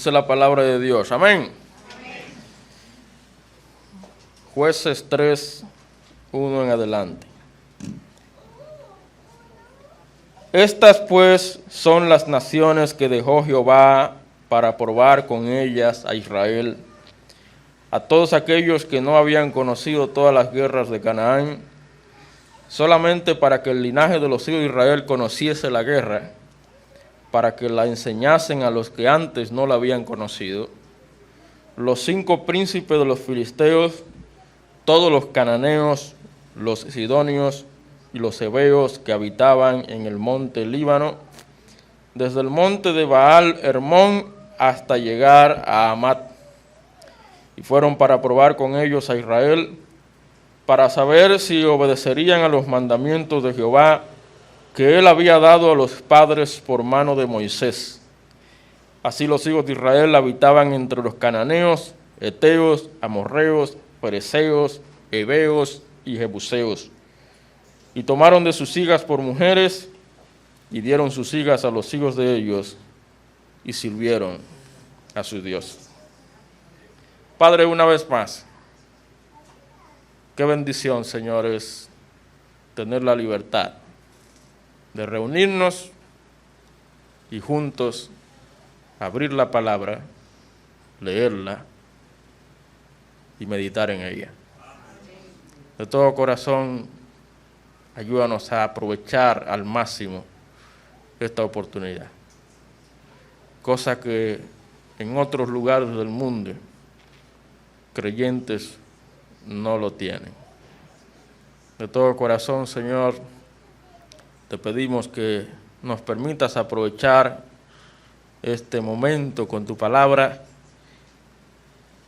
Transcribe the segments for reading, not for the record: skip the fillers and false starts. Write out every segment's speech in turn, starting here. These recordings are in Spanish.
Dice la palabra de Dios. Amén. Jueces 3, 1 en adelante. Estas pues son las naciones que dejó Jehová para probar con ellas a Israel, a todos aquellos que no habían conocido todas las guerras de Canaán, solamente para que el linaje de los hijos de Israel conociese la guerra, para que la enseñasen a los que antes no la habían conocido, los 5 príncipes de los filisteos, todos los cananeos, los sidonios y los heveos que habitaban en el monte Líbano, desde el monte de Baal Hermón hasta llegar a Amat. Y fueron para probar con ellos a Israel, para saber si obedecerían a los mandamientos de Jehová que él había dado a los padres por mano de Moisés. Así los hijos de Israel habitaban entre los cananeos, heteos, amorreos, fereceos, heveos y jebuseos. Y tomaron de sus hijas por mujeres, y dieron sus hijas a los hijos de ellos, y sirvieron a su Dios. Padre, una vez más, qué bendición, señores, tener la libertad de reunirnos y juntos abrir la palabra, leerla y meditar en ella. De todo corazón, ayúdanos a aprovechar al máximo esta oportunidad, cosa que en otros lugares del mundo creyentes no lo tienen. De todo corazón, Señor, te pedimos que nos permitas aprovechar este momento con tu palabra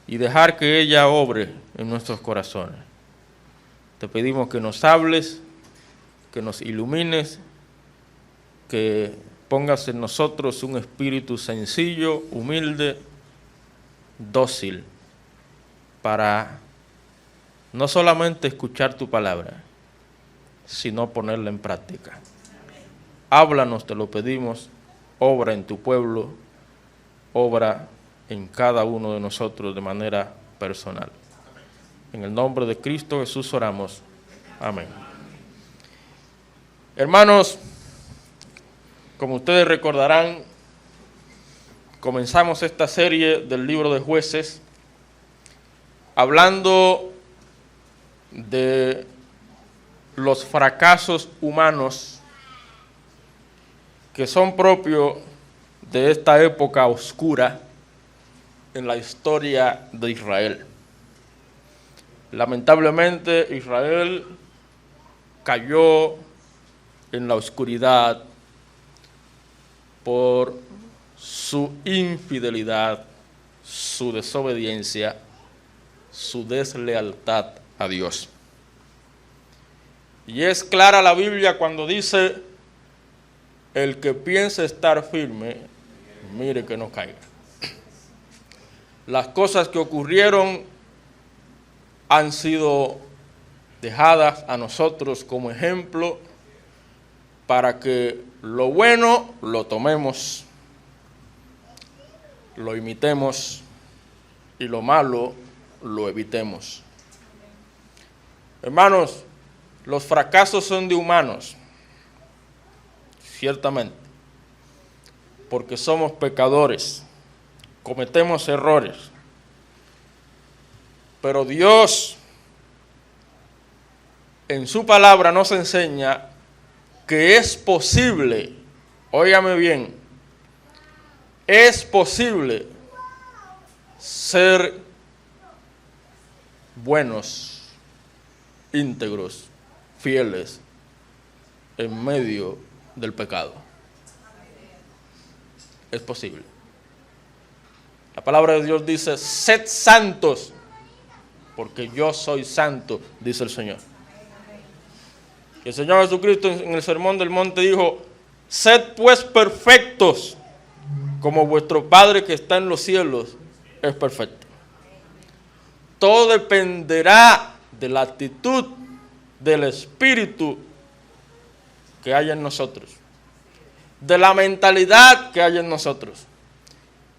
y dejar que ella obre en nuestros corazones. Te pedimos que nos hables, que nos ilumines, que pongas en nosotros un espíritu sencillo, humilde, dócil, para no solamente escuchar tu palabra, sino ponerla en práctica. Háblanos, te lo pedimos, obra en tu pueblo, obra en cada uno de nosotros de manera personal. En el nombre de Cristo Jesús oramos. Amén. Hermanos, como ustedes recordarán, comenzamos esta serie del libro de Jueces hablando de los fracasos humanos que son propios de esta época oscura en la historia de Israel. Lamentablemente, Israel cayó en la oscuridad por su infidelidad, su desobediencia, su deslealtad a Dios. Y es clara la Biblia cuando dice: el que piense estar firme, mire que no caiga. Las cosas que ocurrieron han sido dejadas a nosotros como ejemplo para que lo bueno lo tomemos, lo imitemos y lo malo lo evitemos. Hermanos, los fracasos son de humanos, ciertamente, porque somos pecadores, cometemos errores, pero Dios en su palabra nos enseña que es posible, óigame bien, es posible ser buenos, íntegros, fieles en medio del pecado. Es posible. La palabra de Dios dice: sed santos, porque yo soy santo, dice el Señor. Y el Señor Jesucristo en el Sermón del Monte dijo: sed pues perfectos, como vuestro Padre que está en los cielos es perfecto. Todo dependerá de la actitud del espíritu que hay en nosotros, de la mentalidad que hay en nosotros.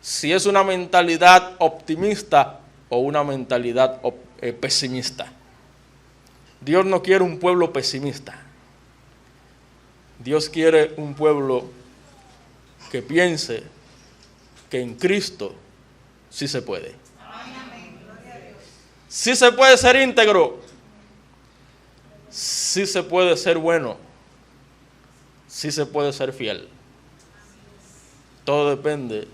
si es una mentalidad optimista o una mentalidad pesimista. Dios no quiere un pueblo pesimista. Dios quiere un pueblo que piense que en Cristo sí se puede. Sí se puede ser íntegro. Sí se puede ser bueno. Sí se puede ser fiel. Todo depende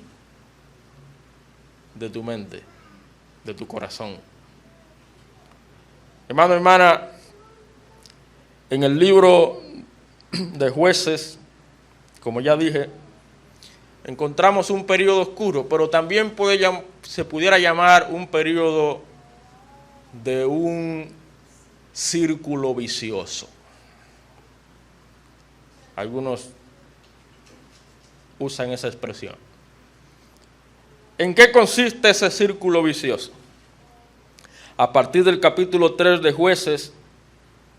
de tu mente, de tu corazón. Hermano, hermana, en el libro de Jueces, como ya dije, encontramos un periodo oscuro, pero también se pudiera llamar un periodo de un círculo vicioso. Algunos usan esa expresión. ¿En qué consiste ese círculo vicioso? A partir del capítulo 3 de Jueces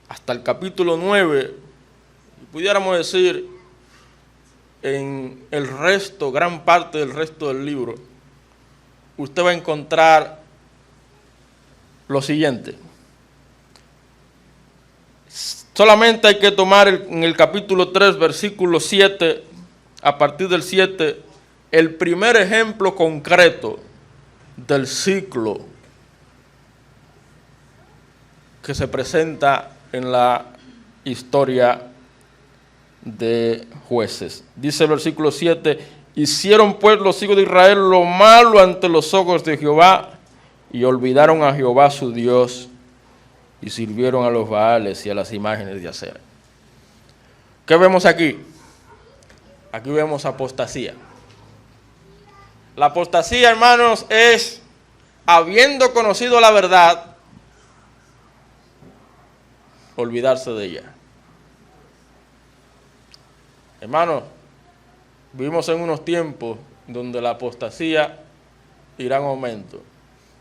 hasta el capítulo 9, pudiéramos decir, en el resto, gran parte del resto del libro, usted va a encontrar lo siguiente. Solamente hay que tomar en el capítulo 3, versículo 7, a partir del 7, el primer ejemplo concreto del ciclo que se presenta en la historia de Jueces. Dice el versículo 7, hicieron pues los hijos de Israel lo malo ante los ojos de Jehová y olvidaron a Jehová su Dios y sirvieron a los Baales y a las imágenes de Acera. ¿Qué vemos aquí? Aquí vemos apostasía. La apostasía, hermanos, es habiendo conocido la verdad, olvidarse de ella. Hermanos, vivimos en unos tiempos donde la apostasía irá en aumento.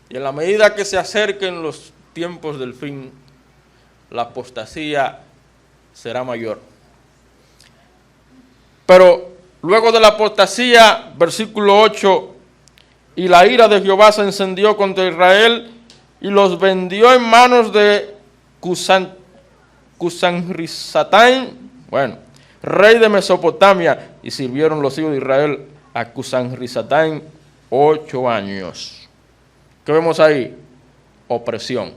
Y en la medida que se acerquen los tiempos del fin, la apostasía será mayor. Pero luego de la apostasía, versículo 8, y la ira de Jehová se encendió contra Israel y los vendió en manos de Cushan-Risataim, rey de Mesopotamia, y sirvieron los hijos de Israel a Cushan-Risataim 8 años. ¿Qué vemos ahí? Opresión.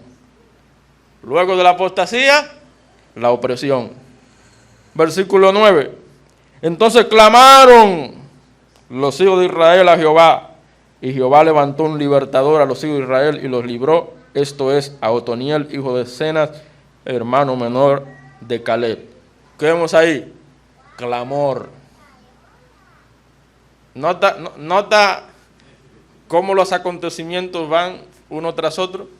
Luego de la apostasía, la opresión. Versículo 9. Entonces clamaron los hijos de Israel a Jehová, y Jehová levantó un libertador a los hijos de Israel y los libró, esto es, a Otoniel, hijo de Cenas, hermano menor de Caleb. ¿Qué vemos ahí? Clamor. Nota cómo los acontecimientos van uno tras otro.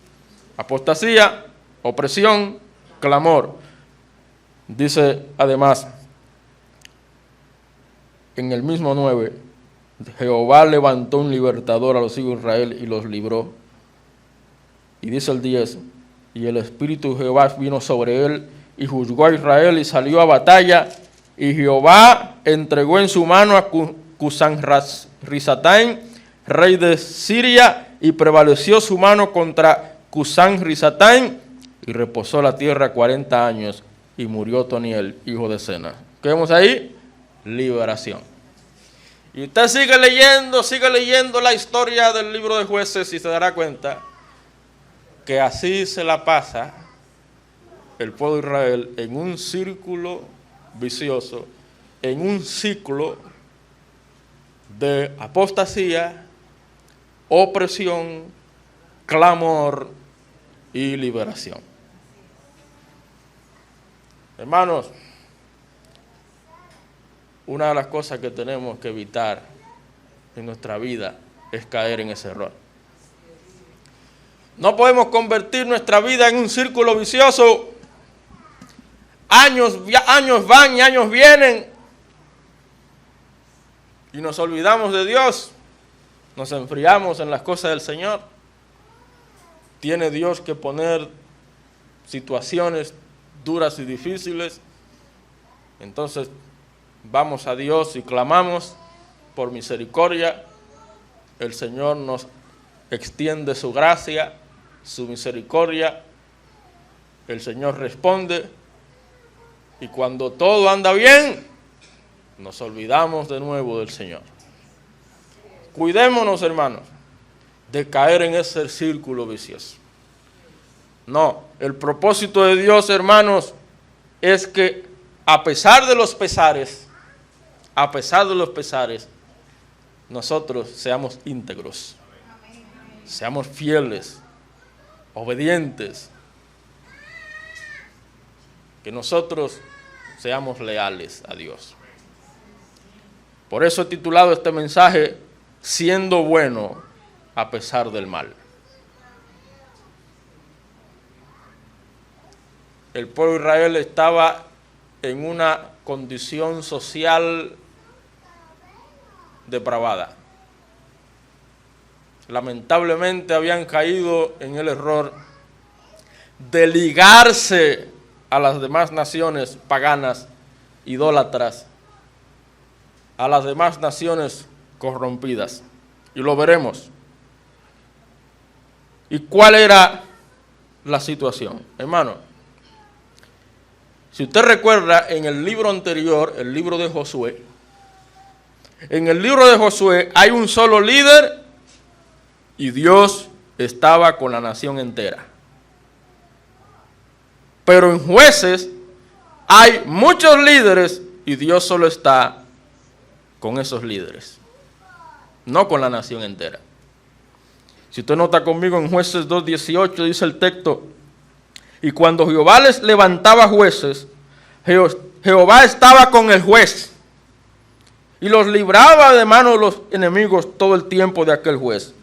Apostasía, opresión, clamor. Dice además, en el mismo 9, Jehová levantó un libertador a los hijos de Israel y los libró. Y dice el 10, y el Espíritu de Jehová vino sobre él y juzgó a Israel y salió a batalla, y Jehová entregó en su mano a Cushan-Risataim, rey de Siria, y prevaleció su mano contra Cushan-Risataim, y reposó la tierra 40 años, y murió Otoniel, hijo de Cenas. ¿Qué vemos ahí? Liberación. Y usted sigue leyendo la historia del libro de Jueces y se dará cuenta que así se la pasa el pueblo de Israel en un círculo vicioso, en un ciclo de apostasía, opresión, clamor y liberación. Hermanos, una de las cosas que tenemos que evitar en nuestra vida es caer en ese error. No podemos convertir nuestra vida en un círculo vicioso. Años van y años vienen y nos olvidamos de Dios, nos enfriamos en las cosas del Señor. Tiene Dios que poner situaciones duras y difíciles, entonces vamos a Dios y clamamos por misericordia, el Señor nos extiende su gracia, su misericordia, el Señor responde, y cuando todo anda bien, nos olvidamos de nuevo del Señor. Cuidémonos, hermanos, de caer en ese círculo vicioso. No, el propósito de Dios, hermanos, es que a pesar de los pesares, nosotros seamos íntegros, seamos fieles, obedientes, que nosotros seamos leales a Dios. Por eso he titulado este mensaje, Siendo bueno a pesar del mal. El pueblo de Israel estaba en una condición social depravada. Lamentablemente habían caído en el error de ligarse a las demás naciones paganas, idólatras, a las demás naciones corrompidas. Y lo veremos. ¿Y cuál era la situación? Hermano, si usted recuerda en el libro anterior, el libro de Josué, en el libro de Josué hay un solo líder y Dios estaba con la nación entera. Pero en Jueces hay muchos líderes y Dios solo está con esos líderes, no con la nación entera. Si usted nota conmigo en Jueces 2:18 dice el texto, y cuando Jehová les levantaba jueces, Jehová estaba con el juez y los libraba de manos de los enemigos todo el tiempo de aquel juez,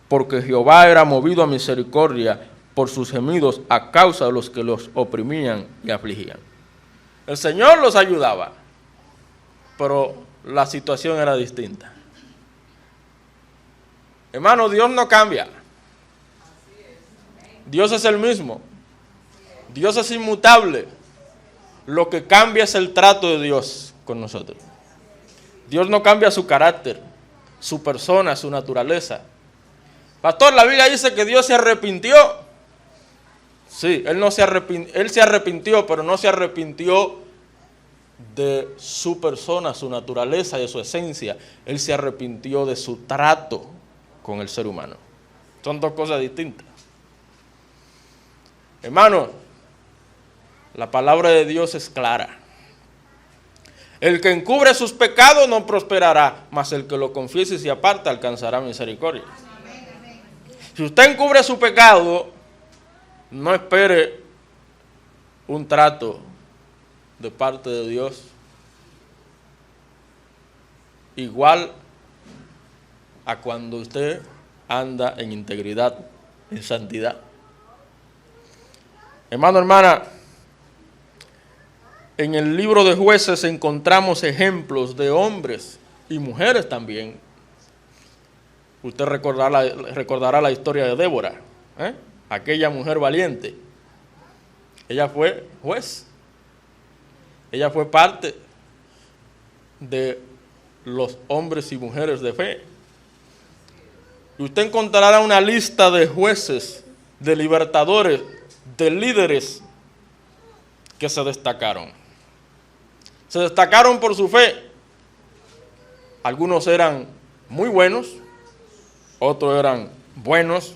porque Jehová era movido a misericordia por sus gemidos a causa de los que los oprimían y afligían. El Señor los ayudaba, pero la situación era distinta. Hermano, Dios no cambia. Dios es el mismo. Dios es inmutable. Lo que cambia es el trato de Dios con nosotros. Dios no cambia su carácter, su persona, su naturaleza. Pastor, la Biblia dice que Dios se arrepintió. Sí, Él se arrepintió, pero no se arrepintió de su persona, su naturaleza, de su esencia. Él se arrepintió de su trato con el ser humano. Son dos cosas distintas. Hermano, la palabra de Dios es clara. El que encubre sus pecados no prosperará, mas el que lo confiese y se aparta alcanzará misericordia. Si usted encubre su pecado, no espere un trato de parte de Dios igual a cuando usted anda en integridad, en santidad. Hermano, hermana, en el libro de Jueces encontramos ejemplos de hombres y mujeres también. Usted recordará la historia de Débora, aquella mujer valiente. Ella fue juez. Ella fue parte de los hombres y mujeres de fe. Y usted encontrará una lista de jueces, de libertadores, de líderes que se destacaron. Se destacaron por su fe. Algunos eran muy buenos, otros eran buenos,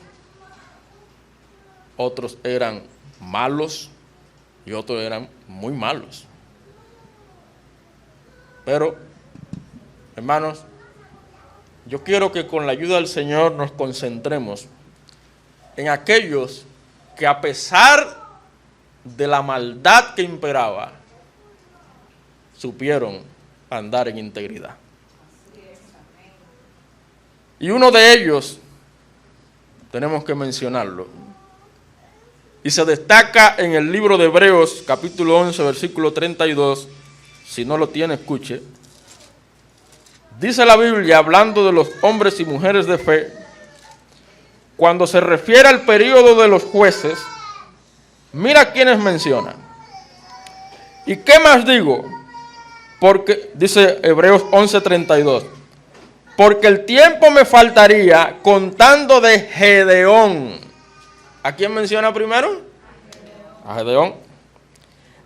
otros eran malos y otros eran muy malos. Pero, hermanos, yo quiero que con la ayuda del Señor nos concentremos en aquellos que a pesar de la maldad que imperaba, supieron andar en integridad. Y uno de ellos, tenemos que mencionarlo, y se destaca en el libro de Hebreos, capítulo 11, versículo 32, si no lo tiene, escuche. Dice la Biblia, hablando de los hombres y mujeres de fe, cuando se refiere al período de los jueces, mira quiénes mencionan. ¿Y qué más digo? Porque, dice Hebreos 11:32, porque el tiempo me faltaría contando de Gedeón. ¿A quién menciona primero? A Gedeón.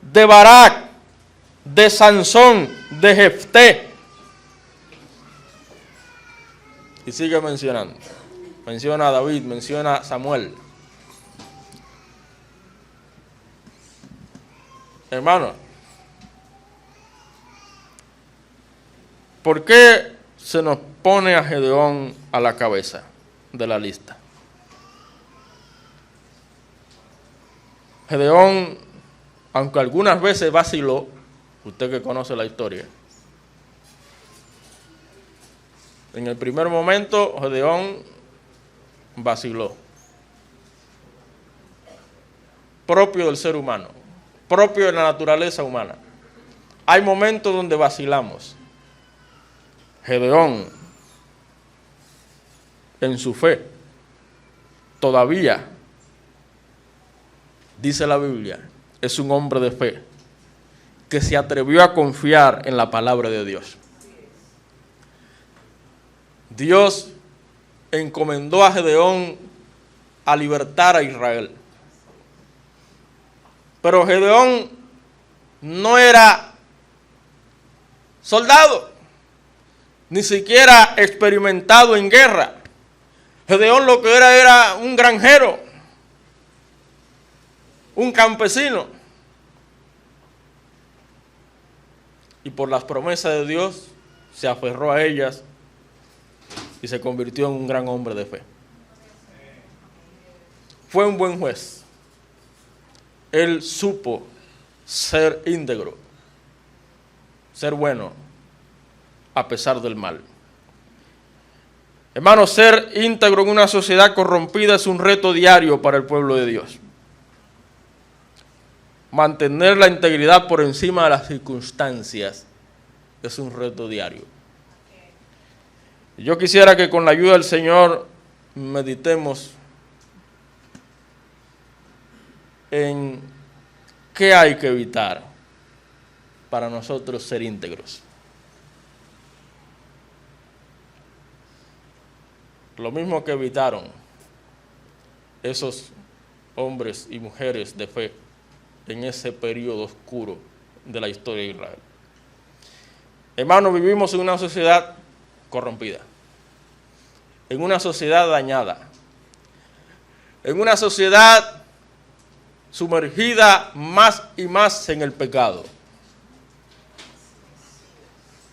De Barak, de Sansón, de Jefté. Y sigue mencionando. Menciona a David, menciona a Samuel. Hermano, ¿por qué se nos pone a Gedeón a la cabeza de la lista? Gedeón, aunque algunas veces vaciló, usted que conoce la historia, en el primer momento Gedeón vaciló, propio del ser humano, propio de la naturaleza humana. Hay momentos donde vacilamos. Gedeón, en su fe, todavía, dice la Biblia, es un hombre de fe que se atrevió a confiar en la palabra de Dios. Dios encomendó a Gedeón a libertar a Israel. Pero Gedeón no era soldado, ni siquiera experimentado en guerra. Gedeón lo que era un granjero, un campesino. Y por las promesas de Dios se aferró a ellas y se convirtió en un gran hombre de fe. Fue un buen juez. Él supo ser íntegro, ser bueno, a pesar del mal. Hermano, ser íntegro en una sociedad corrompida es un reto diario para el pueblo de Dios. Mantener la integridad por encima de las circunstancias es un reto diario. Yo quisiera que con la ayuda del Señor meditemos en qué hay que evitar para nosotros ser íntegros. Lo mismo que evitaron esos hombres y mujeres de fe en ese periodo oscuro de la historia de Israel. Hermanos, vivimos en una sociedad corrompida, en una sociedad dañada, en una sociedad sumergida más y más en el pecado.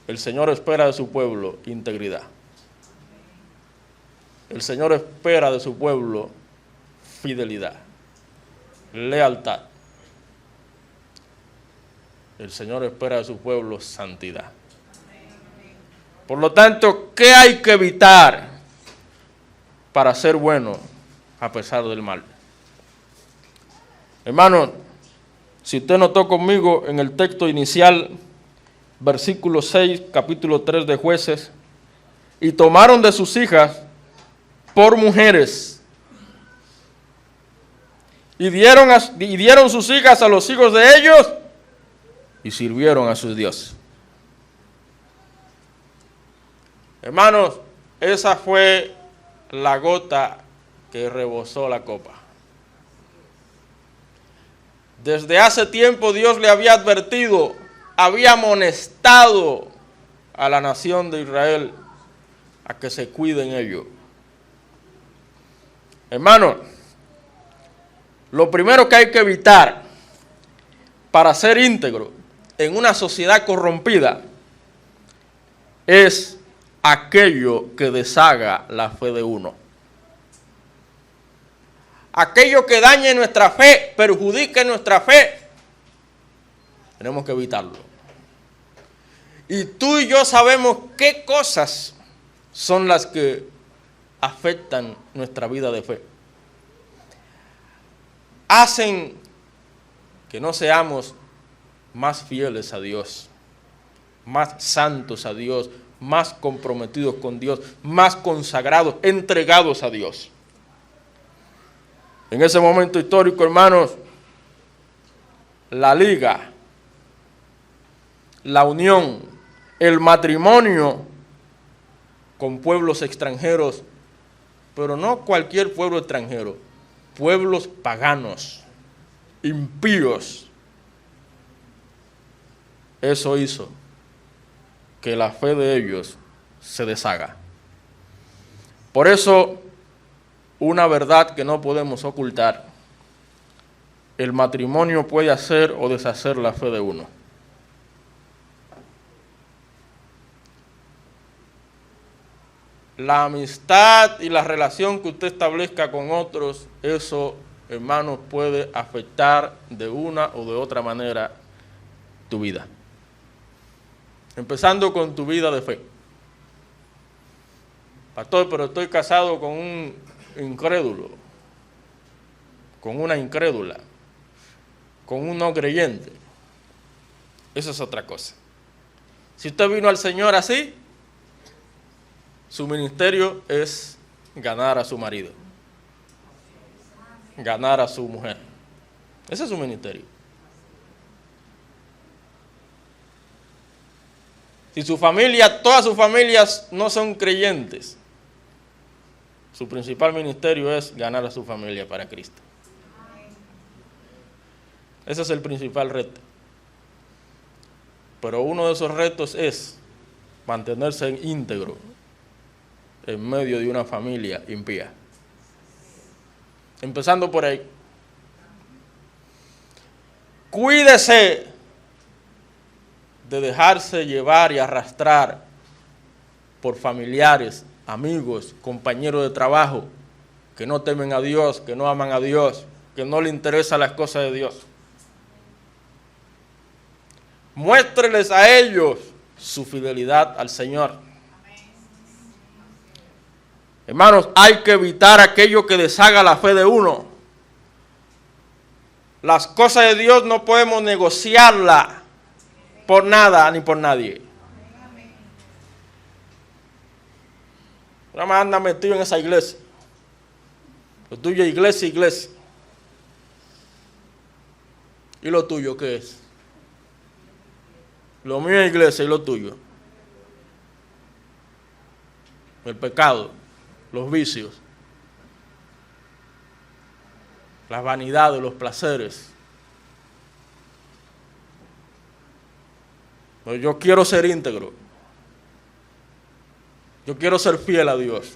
El Señor espera de su pueblo integridad. El Señor espera de su pueblo fidelidad, lealtad. El Señor espera de su pueblo santidad. Por lo tanto, ¿qué hay que evitar para ser bueno a pesar del mal? Hermano, si usted notó conmigo en el texto inicial, versículo 6, capítulo 3 de Jueces, y tomaron de sus hijas por mujeres, y dieron sus hijas a los hijos de ellos, y sirvieron a sus dioses. Hermanos, esa fue la gota que rebosó la copa. Desde hace tiempo Dios le había advertido, había amonestado a la nación de Israel a que se cuiden ellos. Hermano, lo primero que hay que evitar para ser íntegro en una sociedad corrompida es aquello que deshaga la fe de uno. Aquello que dañe nuestra fe, perjudique nuestra fe, tenemos que evitarlo. Y tú y yo sabemos qué cosas son las que afectan nuestra vida de fe. Hacen que no seamos más fieles a Dios, más santos a Dios, más comprometidos con Dios, más consagrados, entregados a Dios. En ese momento histórico, hermanos, la liga, la unión, el matrimonio con pueblos extranjeros, pero no cualquier pueblo extranjero, pueblos paganos, impíos. Eso hizo que la fe de ellos se deshaga. Por eso, una verdad que no podemos ocultar: el matrimonio puede hacer o deshacer la fe de uno. La amistad y la relación que usted establezca con otros, eso, hermanos, puede afectar de una o de otra manera tu vida. Empezando con tu vida de fe. Pastor, pero estoy casado con un incrédulo, con una incrédula, con un no creyente. Eso es otra cosa. Si usted vino al Señor así, su ministerio es ganar a su marido, ganar a su mujer. Ese es su ministerio. Si su familia, todas sus familias no son creyentes, su principal ministerio es ganar a su familia para Cristo. Ese es el principal reto. Pero uno de esos retos es mantenerse íntegro en medio de una familia impía. Empezando por ahí. Cuídese de dejarse llevar y arrastrar por familiares, amigos, compañeros de trabajo que no temen a Dios, que no aman a Dios, que no le interesan las cosas de Dios. Muéstreles a ellos su fidelidad al Señor. Hermanos, hay que evitar aquello que deshaga la fe de uno. Las cosas de Dios no podemos negociarlas por nada ni por nadie. Nada más anda metido en esa iglesia. Lo tuyo es iglesia, iglesia. ¿Y lo tuyo qué es? Lo mío es iglesia y lo tuyo. El pecado, los vicios, las vanidades, los placeres. Pero yo quiero ser íntegro. Yo quiero ser fiel a Dios.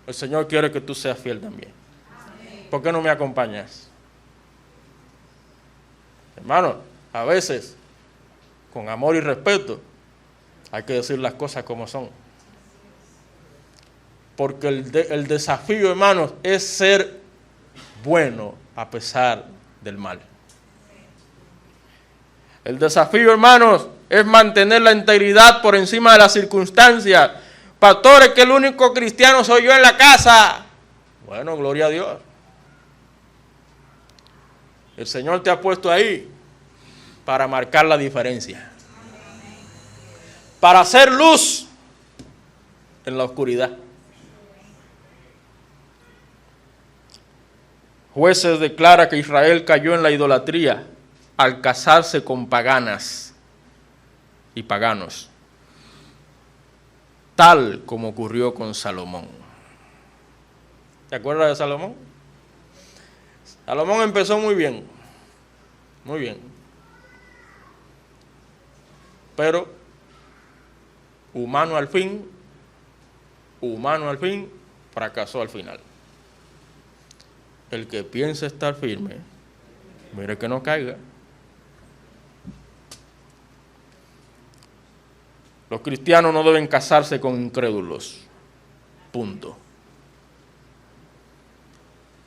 El Señor quiere que tú seas fiel también. ¿Por qué no me acompañas? Hermano, a veces, con amor y respeto, hay que decir las cosas como son. Porque el desafío, hermanos, es ser bueno a pesar del mal. El desafío, hermanos, es mantener la integridad por encima de las circunstancias. Pastor, es que el único cristiano soy yo en la casa. Bueno, gloria a Dios. El Señor te ha puesto ahí para marcar la diferencia. Para hacer luz en la oscuridad. Jueces declara que Israel cayó en la idolatría al casarse con paganas y paganos, tal como ocurrió con Salomón. ¿Te acuerdas de Salomón? Salomón empezó muy bien, pero humano al fin, fracasó al final. El que piensa estar firme, mire que no caiga. Los cristianos no deben casarse con incrédulos. Punto.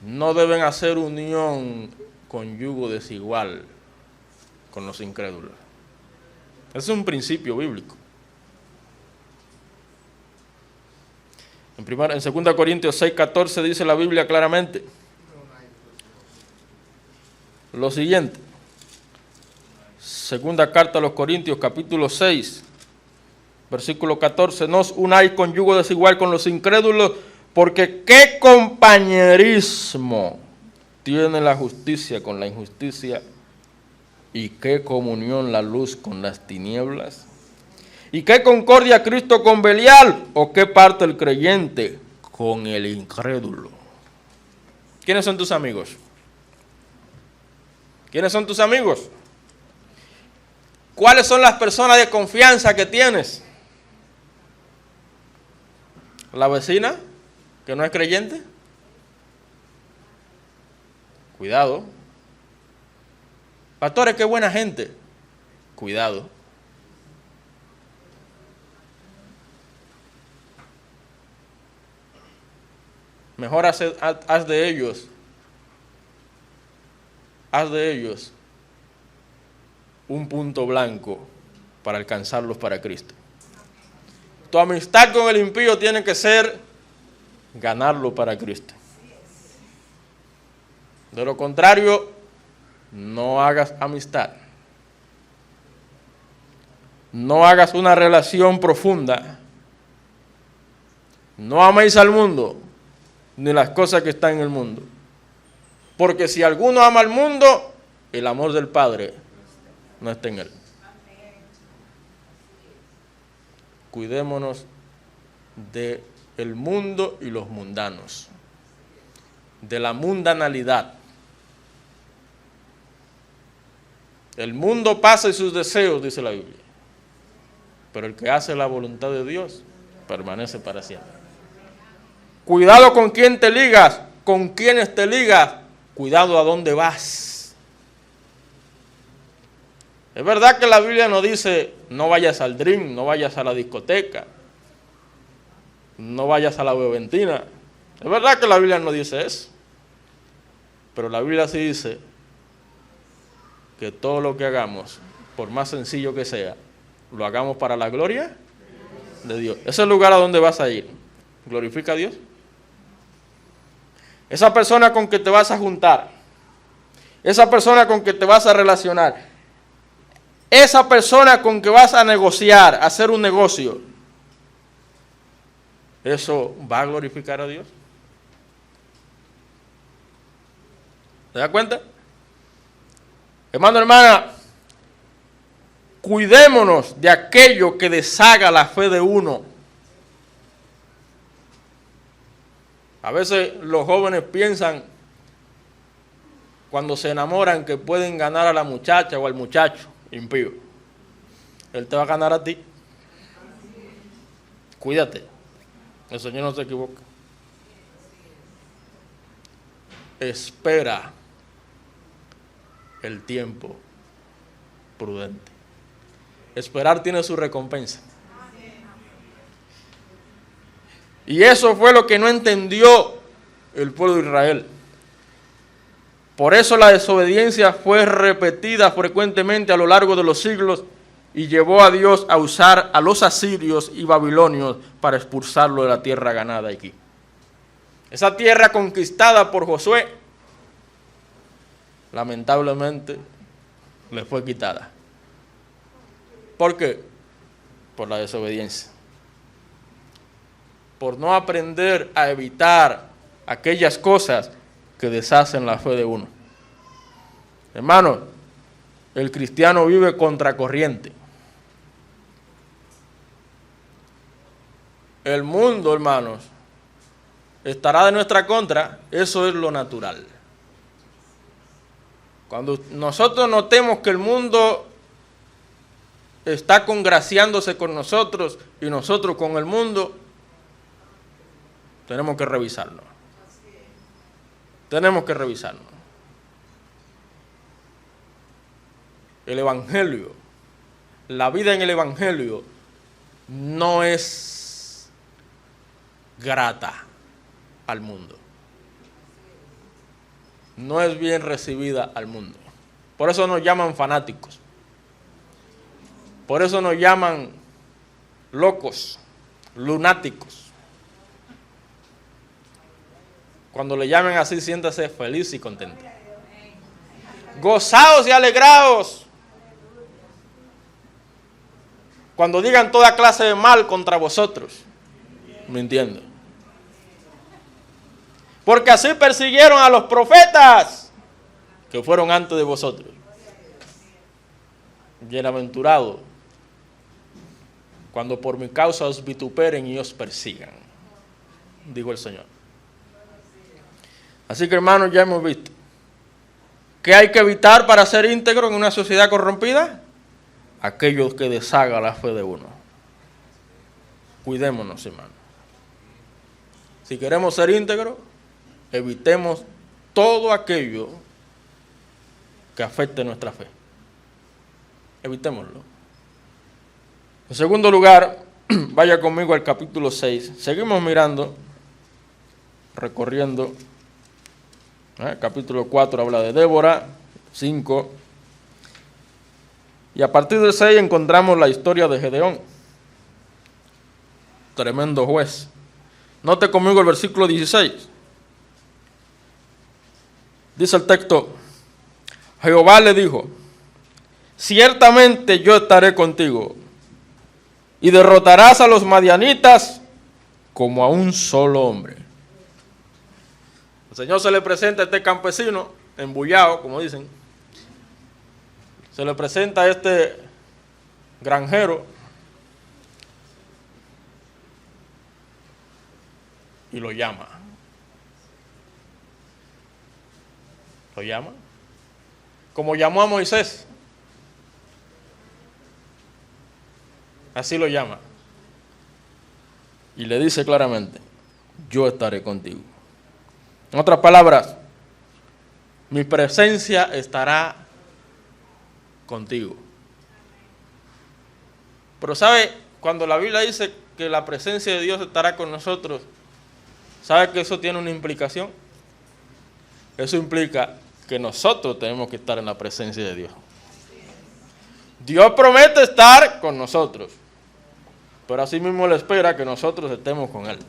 No deben hacer unión con yugo desigual con los incrédulos. Ese es un principio bíblico. En 2 Corintios 6:14 dice la Biblia claramente lo siguiente. Segunda carta a los Corintios, capítulo 6, versículo 14. No os unáis con yugo desigual con los incrédulos, porque qué compañerismo tiene la justicia con la injusticia, y qué comunión la luz con las tinieblas. ¿Y qué concordia Cristo con Belial? ¿O qué parte el creyente con el incrédulo? ¿Quiénes son tus amigos? ¿Quiénes son tus amigos? ¿Cuáles son las personas de confianza que tienes? ¿La vecina que no es creyente? Cuidado. Pastores, qué buena gente. Cuidado. Mejor haz de ellos un punto blanco para alcanzarlos para Cristo. Tu amistad con el impío tiene que ser ganarlo para Cristo. De lo contrario, no hagas amistad. No hagas una relación profunda. No améis al mundo, ni las cosas que están en el mundo. Porque si alguno ama al mundo, el amor del Padre no está en él. Cuidémonos del mundo y los mundanos, de la mundanalidad. El mundo pasa y sus deseos, dice la Biblia, pero el que hace la voluntad de Dios permanece para siempre. Cuidado con quién te ligas, con quiénes te ligas, cuidado a dónde vas. Es verdad que la Biblia nos dice, no vayas al drink, no vayas a la discoteca, no vayas a la beventina. Es verdad que la Biblia no dice eso, pero la Biblia sí dice que todo lo que hagamos, por más sencillo que sea, lo hagamos para la gloria de Dios. Ese es el lugar a donde vas a ir. ¿Glorifica a Dios? Esa persona con que te vas a juntar, esa persona con que te vas a relacionar, esa persona con que vas a negociar, a hacer un negocio, ¿eso va a glorificar a Dios? ¿Te das cuenta? Hermano, hermana, cuidémonos de aquello que deshaga la fe de uno. A veces los jóvenes piensan, cuando se enamoran, que pueden ganar a la muchacha o al muchacho impío. Él te va a ganar a ti. Cuídate. El Señor no se equivoca. Espera el tiempo prudente. Esperar tiene su recompensa. Y eso fue lo que no entendió el pueblo de Israel. Por eso la desobediencia fue repetida frecuentemente a lo largo de los siglos y llevó a Dios a usar a los asirios y babilonios para expulsarlo de la tierra ganada aquí. Esa tierra conquistada por Josué, lamentablemente, le fue quitada. ¿Por qué? Por la desobediencia. Por no aprender a evitar aquellas cosas que deshacen la fe de uno. Hermano, el cristiano vive contracorriente. El mundo, hermanos, estará de nuestra contra, eso es lo natural. Cuando nosotros notemos que el mundo está congraciándose con nosotros y nosotros con el mundo, tenemos que revisarlo. Tenemos que revisarlo. El Evangelio, la vida en el Evangelio no es grata al mundo. No es bien recibida al mundo. Por eso nos llaman fanáticos. Por eso nos llaman locos, lunáticos. Cuando le llamen así, siéntase feliz y contento. Gozaos y alegraos. Cuando digan toda clase de mal contra vosotros. Mintiendo. Porque así persiguieron a los profetas que fueron antes de vosotros. Bienaventurado cuando por mi causa os vituperen y os persigan, dijo el Señor. Así que, hermanos, ya hemos visto ¿qué hay que evitar para ser íntegro en una sociedad corrompida? Aquellos que deshagan la fe de uno. Cuidémonos, hermanos. Si queremos ser íntegros, evitemos todo aquello que afecte nuestra fe. Evitémoslo. En segundo lugar, vaya conmigo al capítulo 6. Seguimos mirando, recorriendo. Capítulo 4 habla de Débora, 5. Y a partir del 6 encontramos la historia de Gedeón. Tremendo juez. Note conmigo el versículo 16. Dice el texto: Jehová le dijo: ciertamente yo estaré contigo, y derrotarás a los madianitas como a un solo hombre. El Señor se le presenta a este campesino, embullado, como dicen. Se le presenta a este granjero y lo llama. Lo llama. Como llamó a Moisés. Así lo llama. Y le dice claramente: yo estaré contigo. En otras palabras, mi presencia estará contigo. Pero ¿sabe? Cuando la Biblia dice que la presencia de Dios estará con nosotros, ¿sabe que eso tiene una implicación? Eso implica que nosotros tenemos que estar en la presencia de Dios. Dios promete estar con nosotros, pero así mismo le espera que nosotros estemos con Él.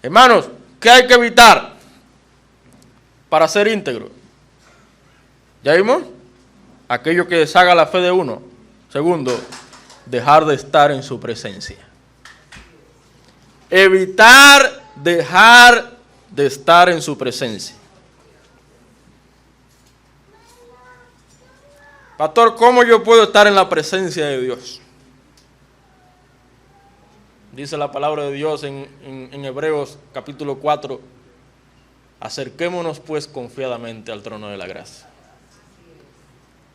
Hermanos, ¿qué hay que evitar para ser íntegro? ¿Ya vimos? Aquello que deshaga la fe de uno. Segundo, dejar de estar en su presencia. Evitar dejar de estar en su presencia. Pastor, ¿cómo yo puedo estar en la presencia de Dios? Dice la palabra de Dios en Hebreos capítulo 4: acerquémonos pues confiadamente al trono de la gracia,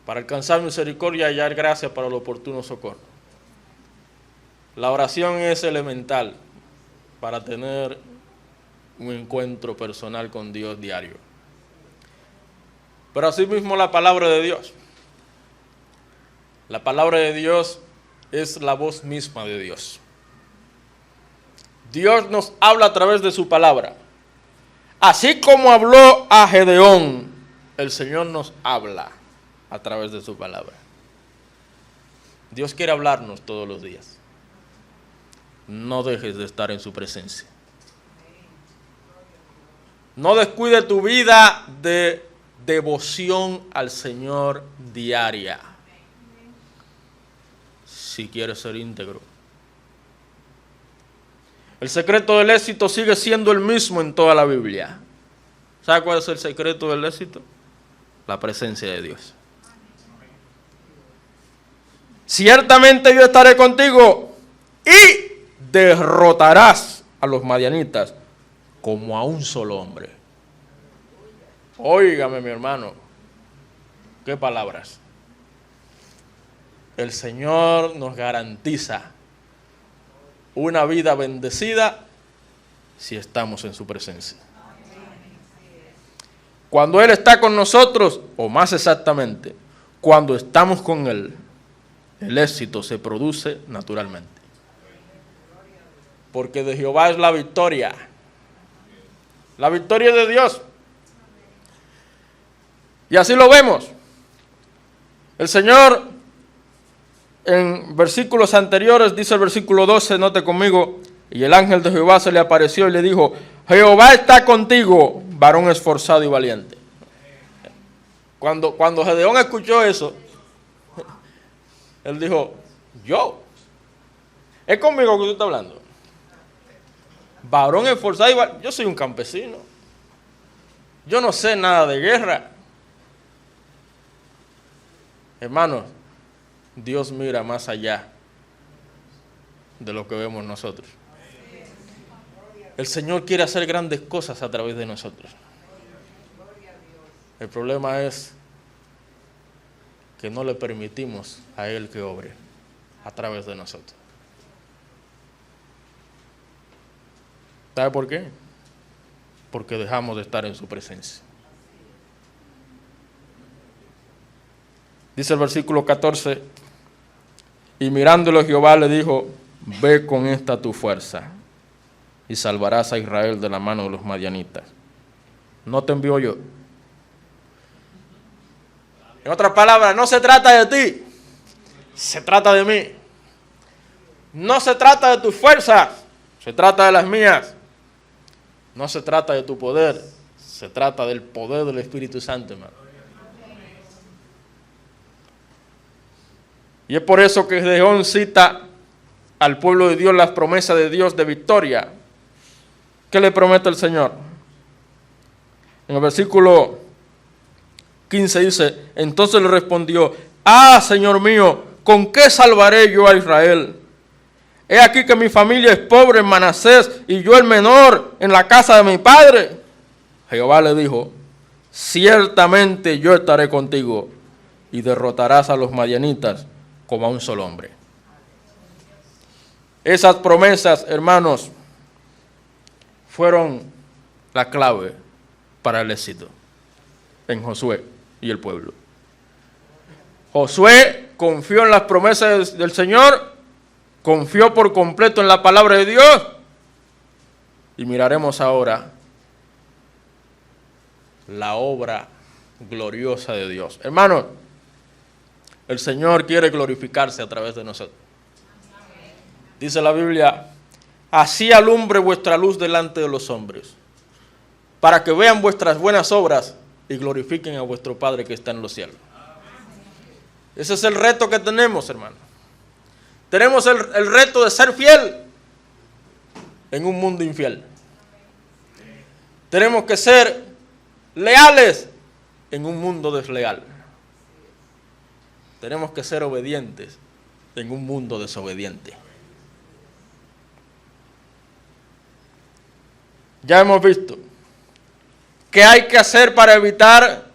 para alcanzar misericordia y hallar gracia para el oportuno socorro. La oración es elemental para tener un encuentro personal con Dios diario. Pero asimismo la palabra de Dios. La palabra de Dios es la voz misma de Dios. Dios nos habla a través de su palabra. Así como habló a Gedeón, el Señor nos habla a través de su palabra. Dios quiere hablarnos todos los días. No dejes de estar en su presencia. No descuide tu vida de devoción al Señor diaria, si quieres ser íntegro. El secreto del éxito sigue siendo el mismo en toda la Biblia. ¿Sabe cuál es el secreto del éxito? La presencia de Dios. Ciertamente yo estaré contigo y derrotarás a los madianitas como a un solo hombre. Óigame, mi hermano, qué palabras. El Señor nos garantiza una vida bendecida si estamos en su presencia. Cuando Él está con nosotros, o más exactamente, cuando estamos con Él, el éxito se produce naturalmente. Porque de Jehová es la victoria. La victoria de Dios. Y así lo vemos. El Señor, en versículos anteriores, dice el versículo 12, note conmigo: y el ángel de Jehová se le apareció y le dijo: Jehová está contigo, varón esforzado y valiente. Cuando Gedeón escuchó eso, él dijo: yo, es conmigo que tú estás hablando. Varón esforzado y valiente. Yo soy un campesino. Yo no sé nada de guerra. Hermanos, Dios mira más allá de lo que vemos nosotros. El Señor quiere hacer grandes cosas a través de nosotros. El problema es que no le permitimos a Él que obre a través de nosotros. ¿Sabe por qué? Porque dejamos de estar en su presencia. Dice el versículo 14, y mirándolo Jehová le dijo, ve con esta tu fuerza y salvarás a Israel de la mano de los madianitas. ¿No te envío yo? En otras palabras, no se trata de ti, se trata de mí. No se trata de tus fuerzas, se trata de las mías. No se trata de tu poder, se trata del poder del Espíritu Santo, hermano. Y es por eso que Gedeón cita al pueblo de Dios las promesas de Dios de victoria. ¿Qué le promete el Señor? En el versículo 15 dice, entonces le respondió, Señor mío, ¿con qué salvaré yo a Israel? He aquí que mi familia es pobre en Manasés y yo el menor en la casa de mi padre. Jehová le dijo, ciertamente yo estaré contigo y derrotarás a los madianitas como a un solo hombre. Esas promesas, hermanos, fueron la clave para el éxito en Josué y el pueblo. Josué confió en las promesas del Señor, confió por completo en la palabra de Dios, y miraremos ahora la obra gloriosa de Dios. Hermanos, el Señor quiere glorificarse a través de nosotros. Dice la Biblia, así alumbre vuestra luz delante de los hombres, para que vean vuestras buenas obras y glorifiquen a vuestro Padre que está en los cielos. Ese es el reto que tenemos, hermano. Tenemos el reto de ser fiel en un mundo infiel. Tenemos que ser leales en un mundo desleal. Tenemos que ser obedientes en un mundo desobediente. Ya hemos visto qué hay que hacer para evitar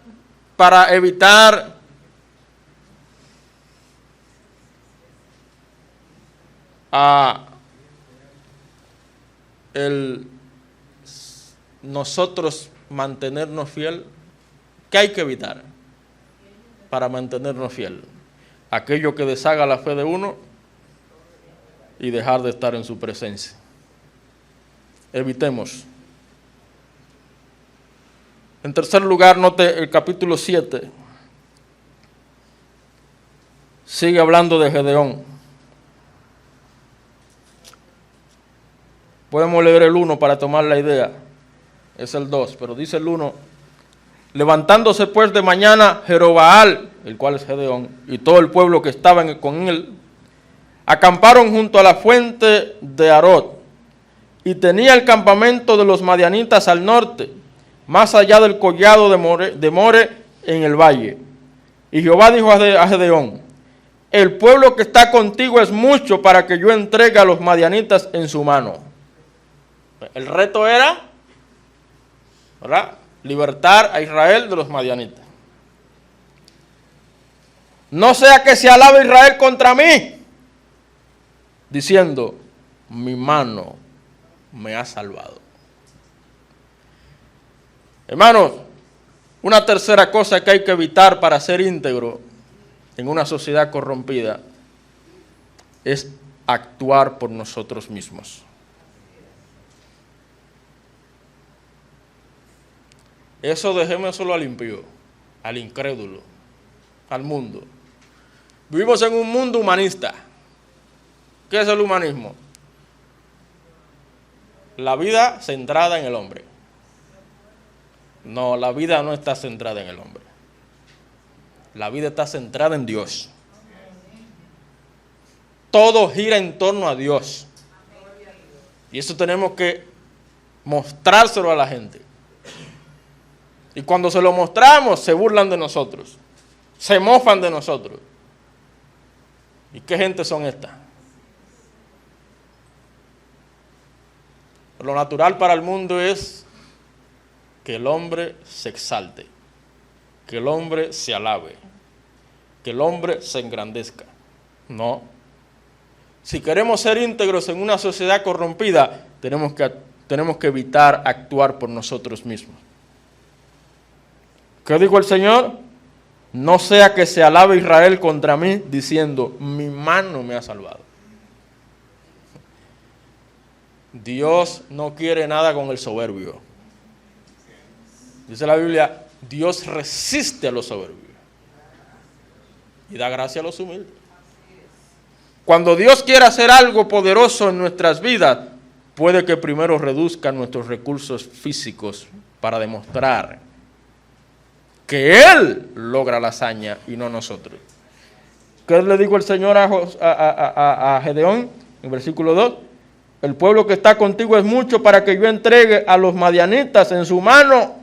nosotros mantenernos fiel. ¿Qué hay que evitar para mantenernos fiel? Aquello que deshaga la fe de uno y dejar de estar en su presencia. Evitemos. En tercer lugar, note el capítulo 7. Sigue hablando de Gedeón. Podemos leer el 1 para tomar la idea. Es el 2, pero dice el 1. Levantándose pues de mañana Jerobaal, el cual es Gedeón, y todo el pueblo que estaba con él, acamparon junto a la fuente de Arod, y tenía el campamento de los madianitas al norte, más allá del collado de More en el valle. Y Jehová dijo a Gedeón, el pueblo que está contigo es mucho para que yo entregue a los madianitas en su mano. El reto era, ¿verdad?, libertar a Israel de los madianitas. No sea que se alabe Israel contra mí, diciendo, mi mano me ha salvado. Hermanos, una tercera cosa que hay que evitar para ser íntegro en una sociedad corrompida es actuar por nosotros mismos. Eso dejémoslo al impío, al incrédulo, al mundo. Vivimos en un mundo humanista. ¿Qué es el humanismo? La vida centrada en el hombre. No, la vida no está centrada en el hombre. La vida está centrada en Dios. Todo gira en torno a Dios. Y eso tenemos que mostrárselo a la gente. Y cuando se lo mostramos, se burlan de nosotros, se mofan de nosotros. ¿Y qué gente son estas? Lo natural para el mundo es que el hombre se exalte, que el hombre se alabe, que el hombre se engrandezca. No. Si queremos ser íntegros en una sociedad corrompida, tenemos que evitar actuar por nosotros mismos. ¿Qué dijo el Señor? No sea que se alabe Israel contra mí, diciendo, mi mano me ha salvado. Dios no quiere nada con el soberbio. Dice la Biblia, Dios resiste a los soberbios y da gracia a los humildes. Cuando Dios quiere hacer algo poderoso en nuestras vidas, puede que primero reduzca nuestros recursos físicos para demostrar que Él logra la hazaña y no nosotros. ¿Qué le dijo el Señor a Gedeón en versículo 2? El pueblo que está contigo es mucho para que yo entregue a los madianitas en su mano.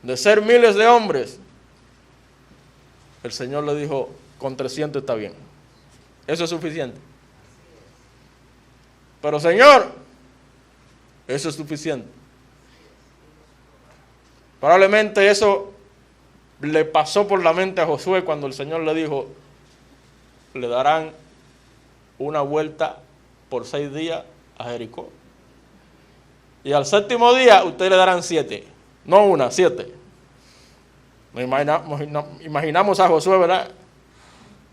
De ser miles de hombres, el Señor le dijo, con 300 está bien. Eso es suficiente. Pero Señor, eso es suficiente. Probablemente eso le pasó por la mente a Josué cuando el Señor le dijo, le darán una vuelta por 6 días a Jericó. Y al 7º día ustedes le darán 7. No una, 7. Imaginamos a Josué, ¿verdad?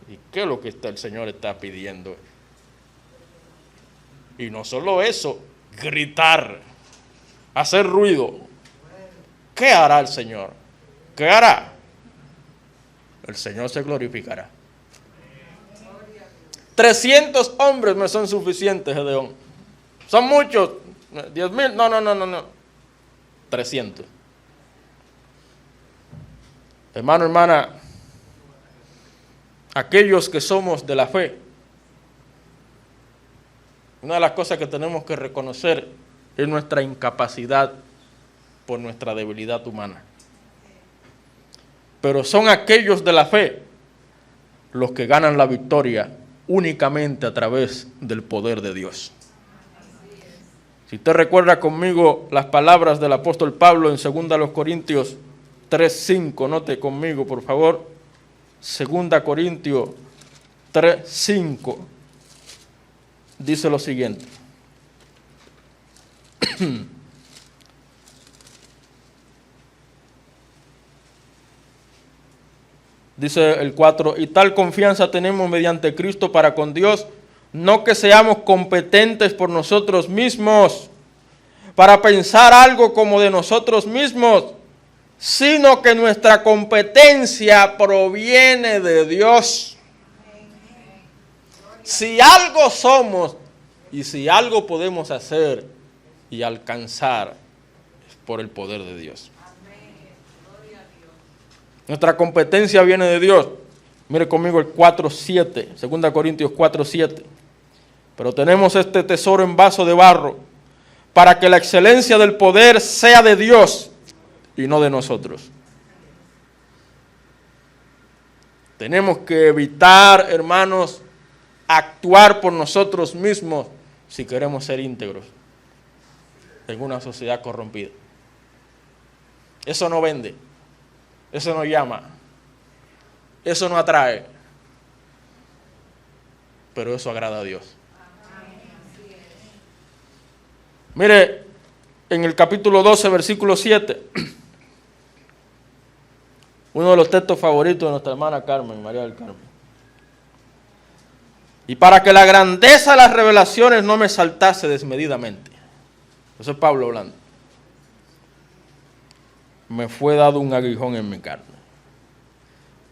¿Y qué es lo que el Señor está pidiendo? Y no solo eso, gritar, hacer ruido. ¿Qué hará el Señor? ¿Qué hará? El Señor se glorificará. 300 hombres me son suficientes, Gedeón. Son muchos. 10,000. No. 300. Hermano, hermana, aquellos que somos de la fe, una de las cosas que tenemos que reconocer es nuestra incapacidad por nuestra debilidad humana. Pero son aquellos de la fe los que ganan la victoria únicamente a través del poder de Dios. Si usted recuerda conmigo las palabras del apóstol Pablo en 2 Corintios 3:5, note conmigo por favor, 2 Corintios 3:5, dice lo siguiente. Dice el 4, y tal confianza tenemos mediante Cristo para con Dios, no que seamos competentes por nosotros mismos, para pensar algo como de nosotros mismos, sino que nuestra competencia proviene de Dios. Si algo somos y si algo podemos hacer y alcanzar, es por el poder de Dios. Nuestra competencia viene de Dios. Mire conmigo el 4:7, 2 Corintios 4:7. Pero tenemos este tesoro en vaso de barro, para que la excelencia del poder sea de Dios y no de nosotros. Tenemos que evitar, hermanos, actuar por nosotros mismos si queremos ser íntegros en una sociedad corrompida. Eso no vende, eso no llama, eso no atrae, pero eso agrada a Dios. Mire, en el capítulo 12, versículo 7, uno de los textos favoritos de nuestra hermana Carmen, María del Carmen. Y para que la grandeza de las revelaciones no me saltase desmedidamente. Eso es Pablo hablando. Me fue dado un aguijón en mi carne.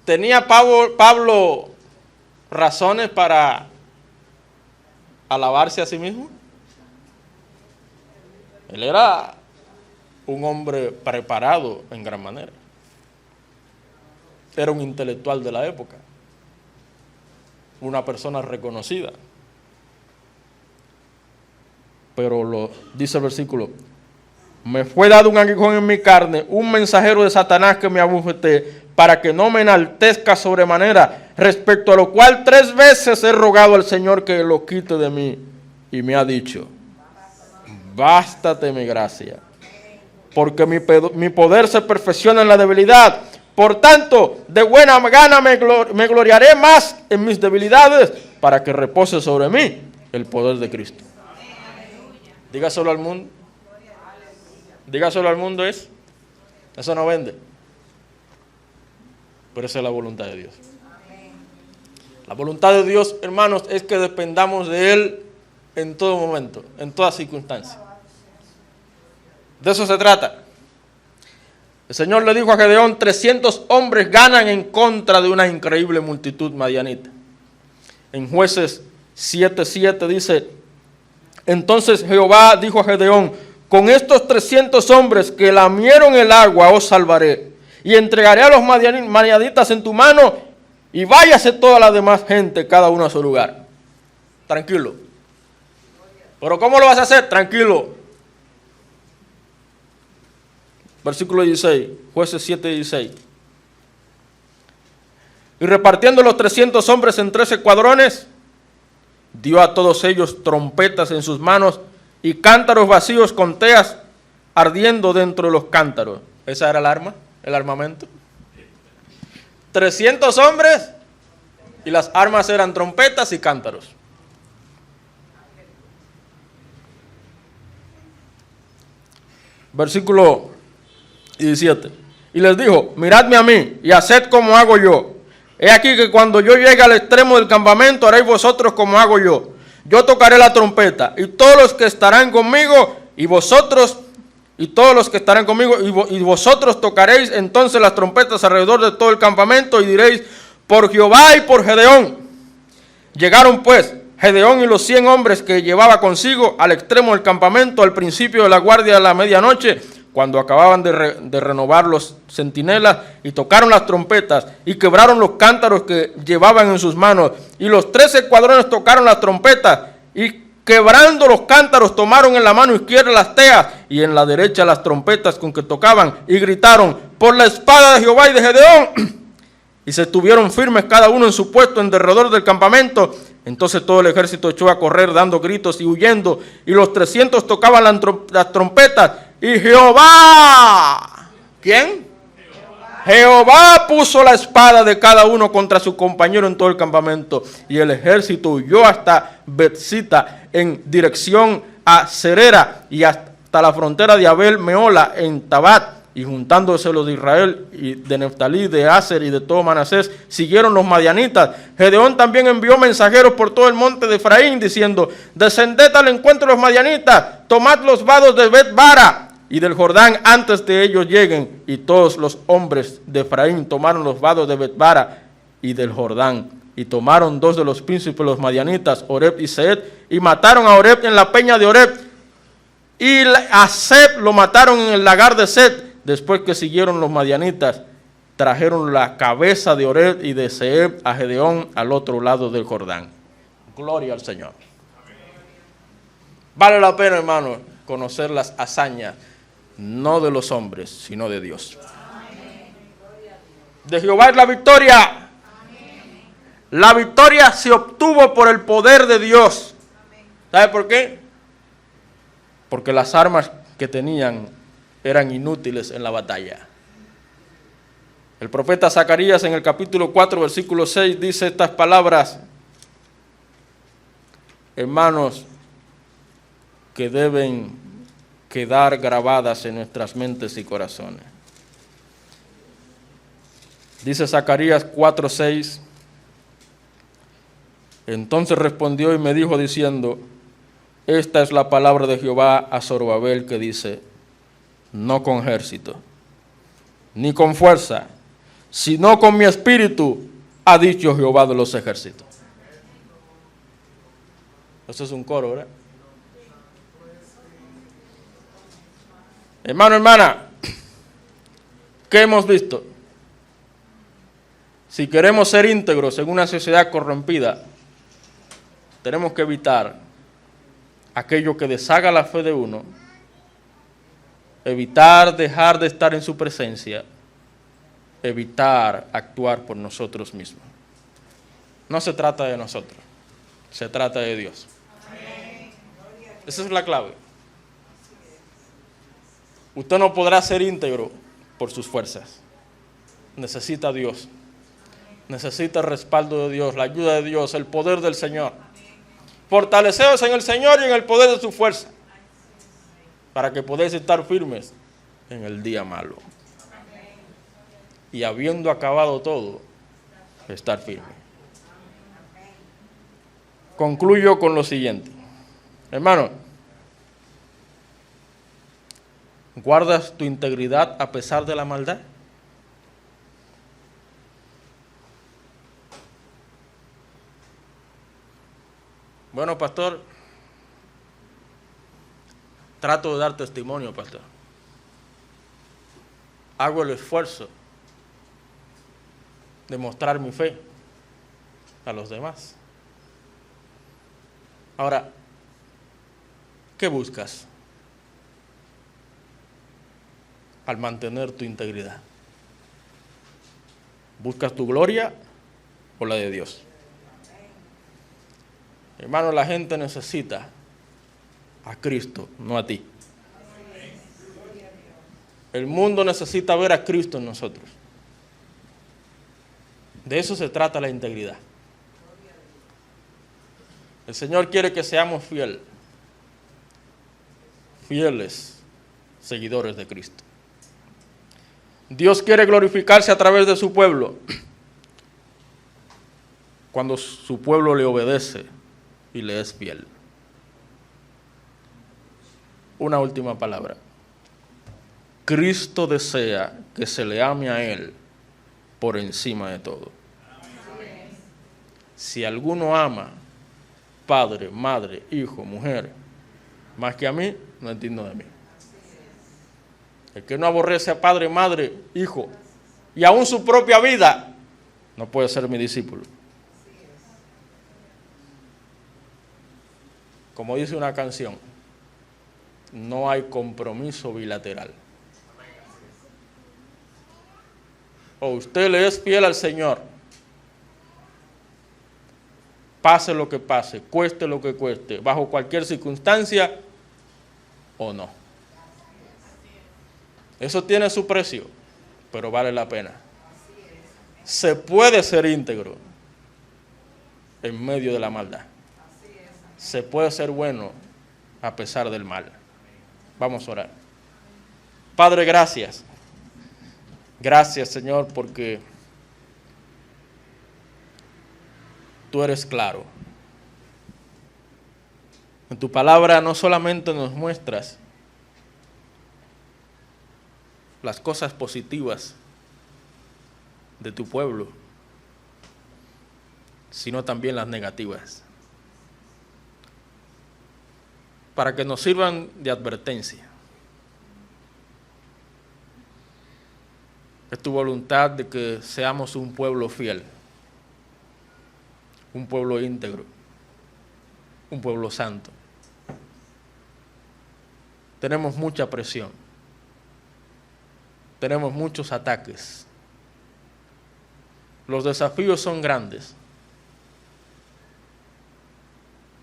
¿Tenía Pablo razones para alabarse a sí mismo? Él era un hombre preparado en gran manera. Era un intelectual de la época. Una persona reconocida. Pero dice el versículo, me fue dado un aguijón en mi carne, un mensajero de Satanás que me abofeté, para que no me enaltezca sobremanera respecto a lo cual 3 veces he rogado al Señor que lo quite de mí, y me ha dicho, bástate mi gracia, porque mi poder se perfecciona en la debilidad. Por tanto, de buena gana me gloriaré más en mis debilidades, para que repose sobre mí el poder de Cristo. Dígaselo al mundo. Dígaselo al mundo eso no vende. Pero esa es la voluntad de Dios. La voluntad de Dios, hermanos, es que dependamos de Él en todo momento, en toda circunstancia. De eso se trata. El Señor le dijo a Gedeón, 300 hombres ganan en contra de una increíble multitud madianita. En Jueces 7:7 dice, entonces Jehová dijo a Gedeón, con estos 300 hombres que lamieron el agua os salvaré, y entregaré a los madianitas en tu mano, y váyase toda la demás gente, cada uno a su lugar. Tranquilo. ¿Pero cómo lo vas a hacer? Tranquilo. Versículo 16, Jueces 7:16. Y repartiendo los 300 hombres en 13 escuadrones, dio a todos ellos trompetas en sus manos y cántaros vacíos con teas ardiendo dentro de los cántaros. ¿Esa era el arma? ¿El armamento? 300 hombres y las armas eran trompetas y cántaros. Versículo 17. Y les dijo, miradme a mí y haced como hago yo. He aquí que cuando yo llegue al extremo del campamento haréis vosotros como hago yo. Yo tocaré la trompeta y todos los que estarán conmigo y vosotros y vosotros tocaréis entonces las trompetas alrededor de todo el campamento y diréis, por Jehová y por Gedeón. Llegaron pues Gedeón y los 100 hombres que llevaba consigo al extremo del campamento al principio de la guardia de la medianoche, cuando acababan de renovar los centinelas, y tocaron las trompetas y quebraron los cántaros que llevaban en sus manos, y los 13 escuadrones tocaron las trompetas y quebrando los cántaros tomaron en la mano izquierda las teas y en la derecha las trompetas con que tocaban, y gritaron, por la espada de Jehová y de Gedeón, y se estuvieron firmes cada uno en su puesto en derredor del campamento. Entonces todo el ejército echó a correr dando gritos y huyendo, y los 300 tocaban las trompetas, y Jehová, ¿quién? Jehová puso la espada de cada uno contra su compañero en todo el campamento, y el ejército huyó hasta Betzita en dirección a Serera y hasta la frontera de Abel Meola en Tabat. Y juntándose los de Israel y de Neftalí, de Aser y de todo Manasés, siguieron los madianitas. Gedeón también envió mensajeros por todo el monte de Efraín, diciendo, descended al encuentro de los madianitas, tomad los vados de Bet-bara y del Jordán antes de ellos lleguen. Y todos los hombres de Efraín tomaron los vados de Bet-bara y del Jordán. Y tomaron 2 de los príncipes de los madianitas, Oreb y Seed, y mataron a Oreb en la peña de Oreb, y a Seed lo mataron en el lagar de Seed. Después que siguieron los madianitas, trajeron la cabeza de Oreb y de Seeb a Gedeón al otro lado del Jordán. Gloria al Señor. Vale la pena, hermano, conocer las hazañas, no de los hombres, sino de Dios. De Jehová es la victoria. La victoria se obtuvo por el poder de Dios. ¿Sabe por qué? Porque las armas que tenían eran inútiles en la batalla. El profeta Zacarías en el capítulo 4, versículo 6 dice estas palabras, hermanos, que deben quedar grabadas en nuestras mentes y corazones. Dice Zacarías 4, 6, entonces respondió y me dijo diciendo, esta es la palabra de Jehová a Zorobabel que dice, no con ejército, ni con fuerza, sino con mi espíritu, ha dicho Jehová de los ejércitos. Eso es un coro, ¿verdad? Hermano, hermana, ¿qué hemos visto? Si queremos ser íntegros en una sociedad corrompida, tenemos que evitar aquello que deshaga la fe de uno, evitar dejar de estar en su presencia, evitar actuar por nosotros mismos. No se trata de nosotros, se trata de Dios. Esa es la clave. Usted no podrá ser íntegro por sus fuerzas. Necesita a Dios. Necesita el respaldo de Dios, la ayuda de Dios, el poder del Señor. Fortaleceos en el Señor y en el poder de su fuerza, para que podáis estar firmes en el día malo. Y habiendo acabado todo, estar firme. Concluyo con lo siguiente. Hermano, ¿guardas tu integridad a pesar de la maldad? Bueno, pastor, trato de dar testimonio, pastor. Hago el esfuerzo de mostrar mi fe a los demás. Ahora, ¿qué buscas al mantener tu integridad? ¿Buscas tu gloria o la de Dios? Hermano, la gente necesita a Cristo, no a ti. El mundo necesita ver a Cristo en nosotros. De eso se trata la integridad. El Señor quiere que seamos fieles seguidores de Cristo. Dios quiere glorificarse a través de su pueblo cuando su pueblo le obedece y le es fiel. Una última palabra. Cristo desea que se le ame a Él por encima de todo. Si alguno ama padre, madre, hijo, mujer, más que a mí, no es digno de mí. El que no aborrece a padre, madre, hijo, y aún su propia vida, no puede ser mi discípulo. Como dice una canción, no hay compromiso bilateral. O usted le es fiel al Señor, pase lo que pase, cueste lo que cueste, bajo cualquier circunstancia, o no. Eso tiene su precio, pero vale la pena. Se puede ser íntegro en medio de la maldad. Se puede ser bueno a pesar del mal. Vamos a orar. Padre, gracias. Gracias, Señor, porque tú eres claro. En tu palabra no solamente nos muestras las cosas positivas de tu pueblo, sino también las negativas, para que nos sirvan de advertencia. Es tu voluntad de que seamos un pueblo fiel, un pueblo íntegro, un pueblo santo. Tenemos mucha presión, tenemos muchos ataques. Los desafíos son grandes,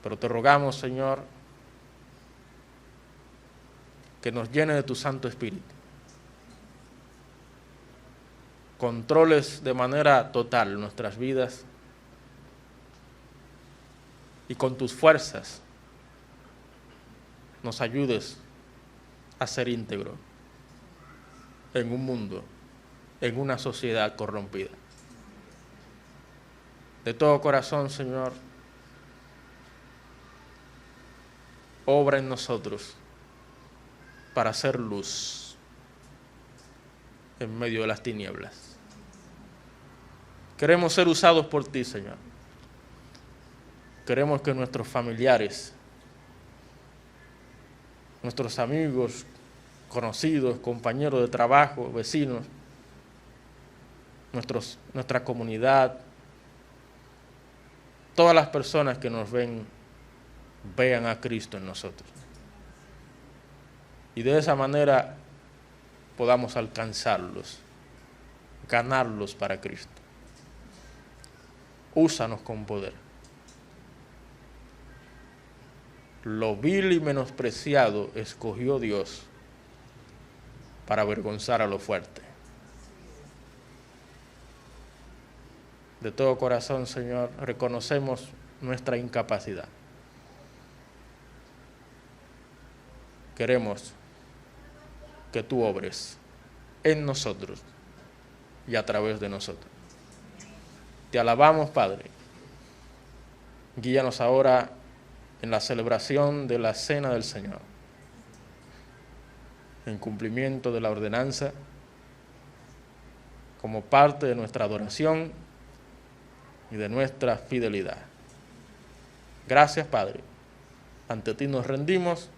pero te rogamos, Señor, que nos llene de tu Santo Espíritu. Controles de manera total nuestras vidas y con tus fuerzas nos ayudes a ser íntegro en un mundo, en una sociedad corrompida. De todo corazón, Señor, obra en nosotros para hacer luz en medio de las tinieblas. Queremos ser usados por ti, Señor. Queremos que nuestros familiares, nuestros amigos, conocidos, compañeros de trabajo, vecinos, nuestra comunidad, todas las personas que nos ven, vean a Cristo en nosotros. Y de esa manera podamos alcanzarlos, ganarlos para Cristo. úsanos con poder. Lo vil y menospreciado escogió Dios para avergonzar a lo fuerte. De todo corazón, Señor, reconocemos nuestra incapacidad. Queremos que tú obres en nosotros y a través de nosotros. Te alabamos, Padre. Guíanos ahora en la celebración de la Cena del Señor, en cumplimiento de la ordenanza, como parte de nuestra adoración y de nuestra fidelidad. Gracias, Padre. Ante ti nos rendimos